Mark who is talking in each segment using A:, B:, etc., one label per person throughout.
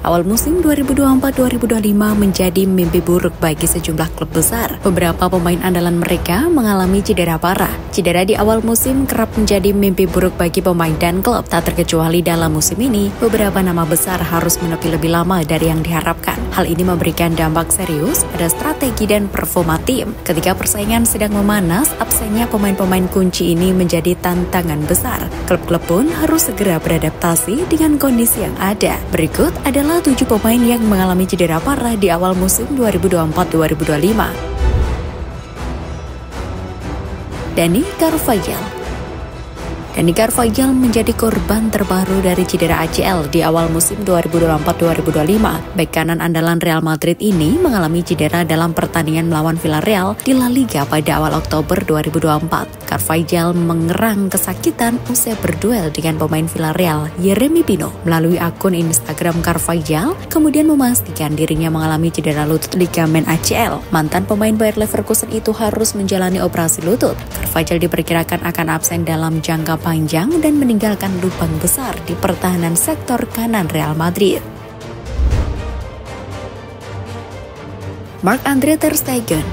A: Awal musim 2024-2025 menjadi mimpi buruk bagi sejumlah klub besar. Beberapa pemain andalan mereka mengalami cedera parah. Cedera di awal musim kerap menjadi mimpi buruk bagi pemain dan klub. Tak terkecuali dalam musim ini, beberapa nama besar harus menepi lebih lama dari yang diharapkan. Hal ini memberikan dampak serius pada strategi dan performa tim. Ketika persaingan sedang memanas, absennya pemain-pemain kunci ini menjadi tantangan besar. Klub-klub pun harus segera beradaptasi dengan kondisi yang ada. Berikut adalah 7 pemain yang mengalami cedera parah di awal musim 2024-2025. Dani Carvajal. Dani Carvajal menjadi korban terbaru dari cedera ACL di awal musim 2024-2025. Bek kanan andalan Real Madrid ini mengalami cedera dalam pertandingan melawan Villarreal di La Liga pada awal Oktober 2024. Carvajal mengerang kesakitan usai berduel dengan pemain Villarreal, Yeremy Pino. Melalui akun Instagram Carvajal, kemudian memastikan dirinya mengalami cedera lutut ligamen ACL. Mantan pemain Bayer Leverkusen itu harus menjalani operasi lutut. Carvajal diperkirakan akan absen dalam jangka panjang dan meninggalkan lubang besar di pertahanan sektor kanan Real Madrid. Marc-Andre ter Stegen.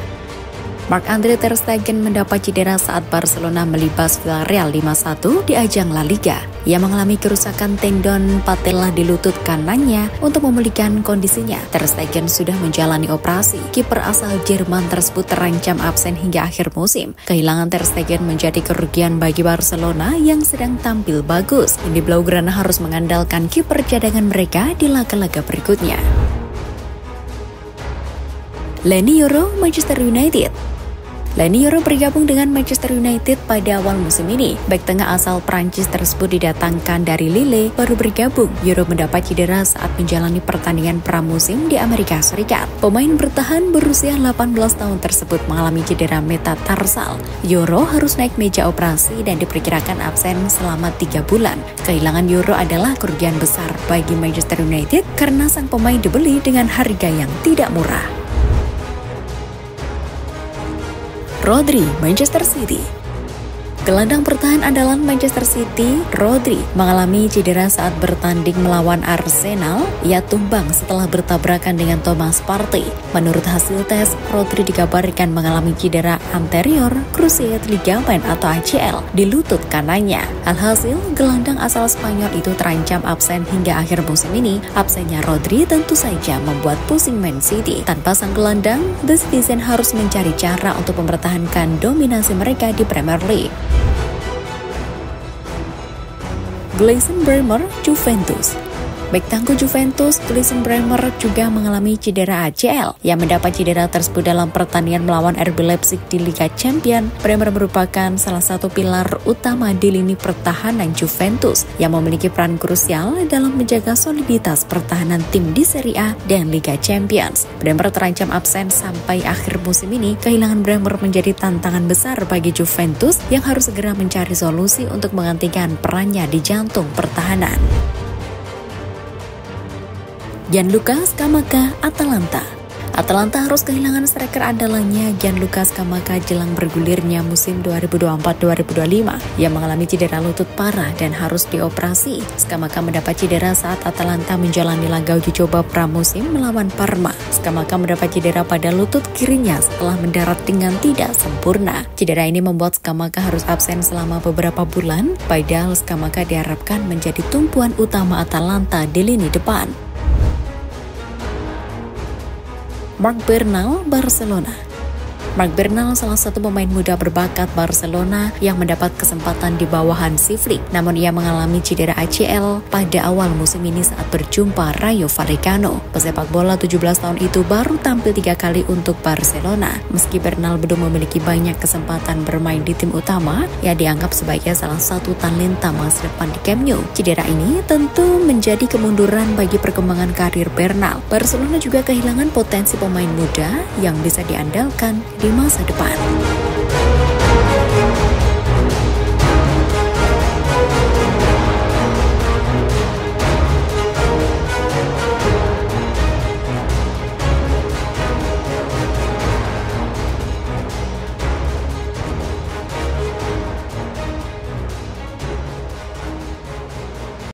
A: Marc-Andre ter Stegen mendapat cedera saat Barcelona melibas Villarreal 5-1 di ajang La Liga. Ia mengalami kerusakan tendon patella di lutut kanannya. Untuk memulihkan kondisinya, ter Stegen sudah menjalani operasi. Kiper asal Jerman tersebut terancam absen hingga akhir musim. Kehilangan ter Stegen menjadi kerugian bagi Barcelona yang sedang tampil bagus. Ini Blaugrana harus mengandalkan kiper cadangan mereka di laga-laga berikutnya. Leny Yoro, Manchester United. Leny Yoro bergabung dengan Manchester United pada awal musim ini. Bek tengah asal Prancis tersebut didatangkan dari Lille, baru bergabung. Yoro mendapat cedera saat menjalani pertandingan pramusim di Amerika Serikat. Pemain bertahan berusia 18 tahun tersebut mengalami cedera metatarsal. Yoro harus naik meja operasi dan diperkirakan absen selama 3 bulan. Kehilangan Yoro adalah kerugian besar bagi Manchester United karena sang pemain dibeli dengan harga yang tidak murah. Rodri, Manchester City. Gelandang pertahanan andalan Manchester City, Rodri, mengalami cedera saat bertanding melawan Arsenal. Ia tumbang setelah bertabrakan dengan Thomas Partey. Menurut hasil tes, Rodri dikabarkan mengalami cedera anterior cruciate ligament atau ACL di lutut kanannya. Alhasil, gelandang asal Spanyol itu terancam absen hingga akhir musim ini. Absennya Rodri tentu saja membuat pusing Man City. Tanpa sang gelandang, The Citizen harus mencari cara untuk mempertahankan dominasi mereka di Premier League. Gleison Bremer, Juventus. Bek tangguh Juventus, Gleison Bremer juga mengalami cedera ACL. Ia mendapat cedera tersebut dalam pertandingan melawan RB Leipzig di Liga Champions. Bremer merupakan salah satu pilar utama di lini pertahanan Juventus yang memiliki peran krusial dalam menjaga soliditas pertahanan tim di Serie A dan Liga Champions. Bremer terancam absen sampai akhir musim ini. Kehilangan Bremer menjadi tantangan besar bagi Juventus yang harus segera mencari solusi untuk menggantikan perannya di jantung pertahanan. Gianluca Scamacca, Atalanta. Atalanta harus kehilangan striker andalannya Gianluca Scamacca jelang bergulirnya musim 2024-2025. Ia mengalami cedera lutut parah dan harus dioperasi. Scamacca mendapat cedera saat Atalanta menjalani laga uji coba pramusim melawan Parma. Scamacca mendapat cedera pada lutut kirinya setelah mendarat dengan tidak sempurna. Cedera ini membuat Scamacca harus absen selama beberapa bulan, padahal Scamacca diharapkan menjadi tumpuan utama Atalanta di lini depan. Marc Bernal, Barcelona. Marc Bernal salah satu pemain muda berbakat Barcelona yang mendapat kesempatan di bawah Hansi Flick. Namun ia mengalami cedera ACL pada awal musim ini saat berjumpa Rayo Vallecano. Pesepak bola 17 tahun itu baru tampil 3 kali untuk Barcelona. Meski Bernal belum memiliki banyak kesempatan bermain di tim utama, ia dianggap sebagai salah satu talenta masa depan di Camp Nou. Cedera ini tentu menjadi kemunduran bagi perkembangan karir Bernal. Barcelona juga kehilangan potensi pemain muda yang bisa diandalkan di masa depan.